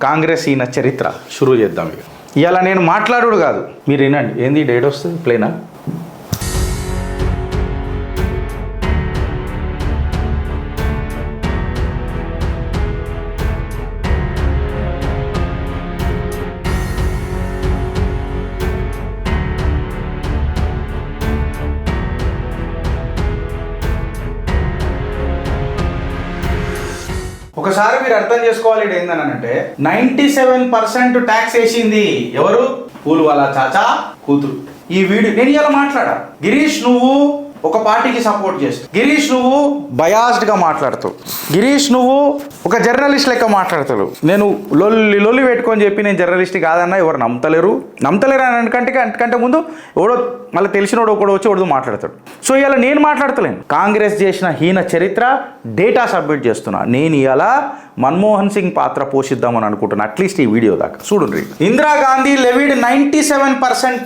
కాంగ్రెస్ ఈయన చరిత్ర షురూ చేద్దాం. ఇవాళ నేను మాట్లాడుడు కాదు, మీరు వినండి. ఏంది డేట్ వస్తుంది ప్లేనా? ఒకసారి మీరు అర్థం చేసుకోవాలి, ఇది ఏందనంటే 97% ట్యాక్స్ వేసింది ఎవరు? పూలు వాళ్ళ చాచా కూతురు. ఈ వీడియో నేను ఇలా మాట్లాడా. గిరీష్ నువ్వు ఒక పార్టీకి సపోర్ట్ చేస్తావు, గిరీష్ నువ్వు బయాస్డ్గా మాట్లాడుతావు, గిరీష్ నువ్వు ఒక జర్నలిస్ట్ లెక్క మాట్లాడతావు. నేను లొల్లి పెట్టుకొని చెప్పి నేను జర్నలిస్ట్ కాదన్నా ఎవరు నమ్మతలేరు అని అంతకంటే ముందు ఎవడో మళ్ళీ తెలిసినోడు ఒకడు వచ్చి ఎవడో మాట్లాడతాడు. సో ఇలా నేను మాట్లాడతలేను. కాంగ్రెస్ చేసిన హీన చరిత్ర డేటా సబ్మిట్ చేస్తున్నా. నేను ఇలా మన్మోహన్ సింగ్ పాత్ర పోషిద్దామని అనుకుంటున్నా, అట్లీస్ట్ ఈ వీడియో దాకా చూడండి. Indira Gandhi levied 97%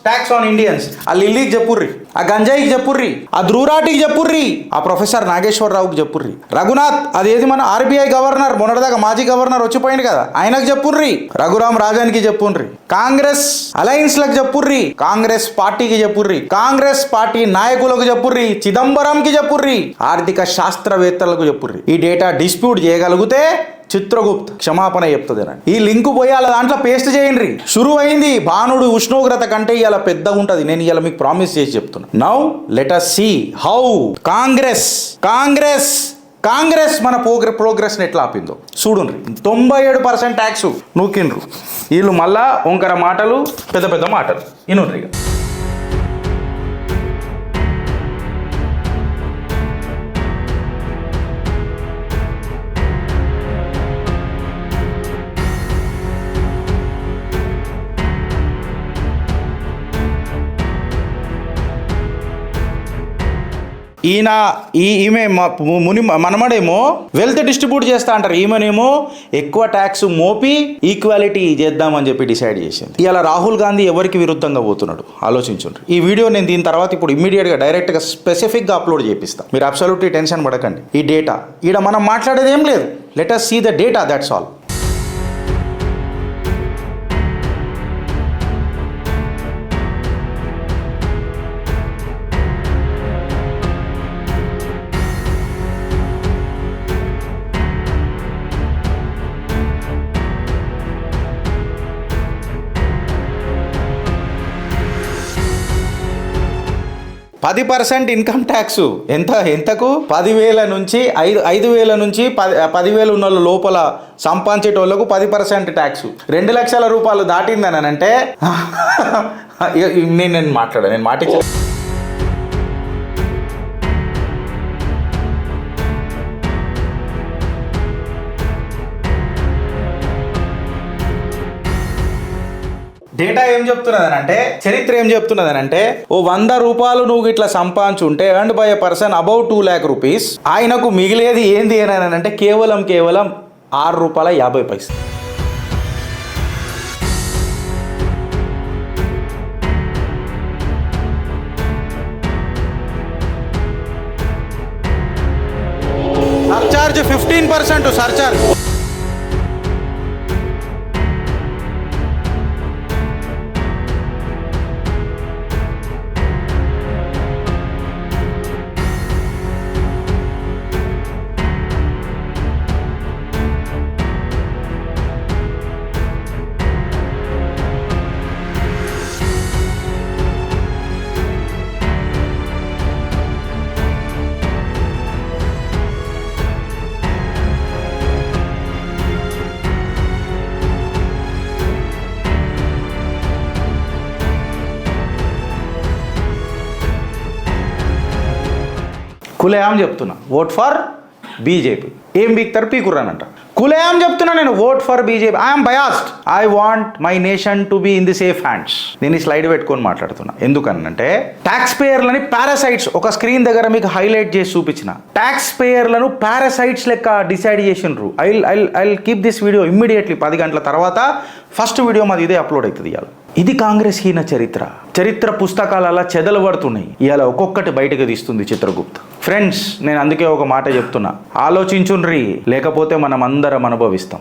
tax on Indians. ఆ లిల్లీకి చెప్పుర్రి, ఆ గంజాయికి చెప్పుర్రి, ఆ ధ్రువరాటికి చెప్పుర్రి, ఆ ప్రొఫెసర్ నాగేశ్వరరావుకి చెప్పుర్రి, రఘునాథ్ అదేది మన ఆర్బీఐ గవర్నర్ మొన్నటిదాకా మాజీ గవర్నర్ వచ్చిపోయింది కదా ఆయనకు చెప్పుర్రి, రఘురామ్ రాజన్కి చెప్పుర్రి, కాంగ్రెస్ అలయన్స్ లకు చెప్పుర్రి, కాంగ్రెస్ పార్టీకి చెప్పుర్రి, కాంగ్రెస్ పార్టీ నాయకులకు చెప్పుర్రి, చిదంబరంకి చెప్పుర్రి, ఆర్థిక శాస్త్రవేత్తలకు చెప్పుర్రి. ఈ డేటా డిస్ప్యూట్ చేయగలిగితే చిత్రగుప్త్ క్షమాపణ చెప్తుంది. ఈ లింక్ పోయి అలా దాంట్లో పేస్ట్ చేయండి. షురూ అయింది. భానుడు ఉష్ణోగ్రత కంటే ఇలా పెద్దగా ఉంటుంది. నేను ఇలా మీకు ప్రామిస్ చేసి చెప్తున్నా. Now let us see how Congress మన ప్రోగ్రెస్ని ఎట్లా ఆపిందో చూడండి. 97% ట్యాక్స్ నూకిండ్రు వీళ్ళు. మళ్ళా వంకర మాటలు, పెద్ద మాటలు ఇనుండ్రి. ఈమె మనమడేమో వెల్త్ డిస్ట్రిబ్యూట్ చేస్తా అంటారు, ఈమెనేమో ఎక్కువ ట్యాక్స్ మోపి ఈక్వాలిటీ చేద్దామని చెప్పి డిసైడ్ చేసింది. ఇలా రాహుల్ గాంధీ ఎవరికి విరుద్ధంగా పోతున్నాడు ఆలోచించండి. ఈ వీడియో నేను దీని తర్వాత ఇప్పుడు ఇమ్మీడియట్గా డైరెక్ట్గా స్పెసిఫిక్గా అప్లోడ్ చేపిస్తాను. మీరు అబ్సల్యూట్లీ టెన్షన్ పడకండి. ఈ డేటా ఈడ మనం మాట్లాడేది ఏం లేదు. Let us see the data, that's all. పది 10% ఇన్కమ్ ట్యాక్స్ ఎంతకు 10,000 నుంచి 5,000 నుంచి 10,000 ఉన్న లోపల సంపాదించేటోళ్లకు 10% ట్యాక్స్. 2 లక్షల రూపాయలు దాటిందని అంటే నేను మాటించ డేటా ఏం చెప్తున్నదనంటే, చరిత్ర ఏం చెప్తున్నదనంటే, ఓ 100 రూపాయలు నువ్వు ఇట్లా సంపాదించుంటే and by a person about 2 lakh rupees, ఆయనకు మిగిలేది ఏంది అని అంటే కేవలం ₹6.50. Surcharge 15% surcharge. కులయాం చెప్తున్నా, ఓట్ ఫర్ బీజేపీ. ఏం బీక్తారు పీకుర్రానంట. కులయాం చెప్తున్నా నేను, vote for BJP. I'm biased. I want my nation to be in the safe hands. నేను ఈ స్లైడ్ పెట్టుకొని మాట్లాడుతున్నా. ఎందుకనంటే ట్యాక్స్ పేయర్లని పారాసైట్స్ ఒక స్క్రీన్ దగ్గర మీకు హైలైట్ చేసి చూపించిన. ట్యాక్స్ పేయర్లను పారాసైట్స్ లెక్క డిసైడ్ చేసిండ్రు. I keep this video immediately 10 గంటల తర్వాత ఫస్ట్ వీడియో మాది ఇదే అప్లోడ్ అవుతుంది ఇవాళ. ఇది కాంగ్రెస్ హీన చరిత్ర పుస్తకాలలో చెదలు పడుతున్నాయి. ఇవాళ ఒక్కొక్కటి బయటకు తీస్తుంది చిత్రగుప్త్. ఫ్రెండ్స్, నేను అందుకే ఒక మాట చెప్తున్నా, ఆలోచించుండ్రి, లేకపోతే మనం అందరం అనుభవిస్తాం.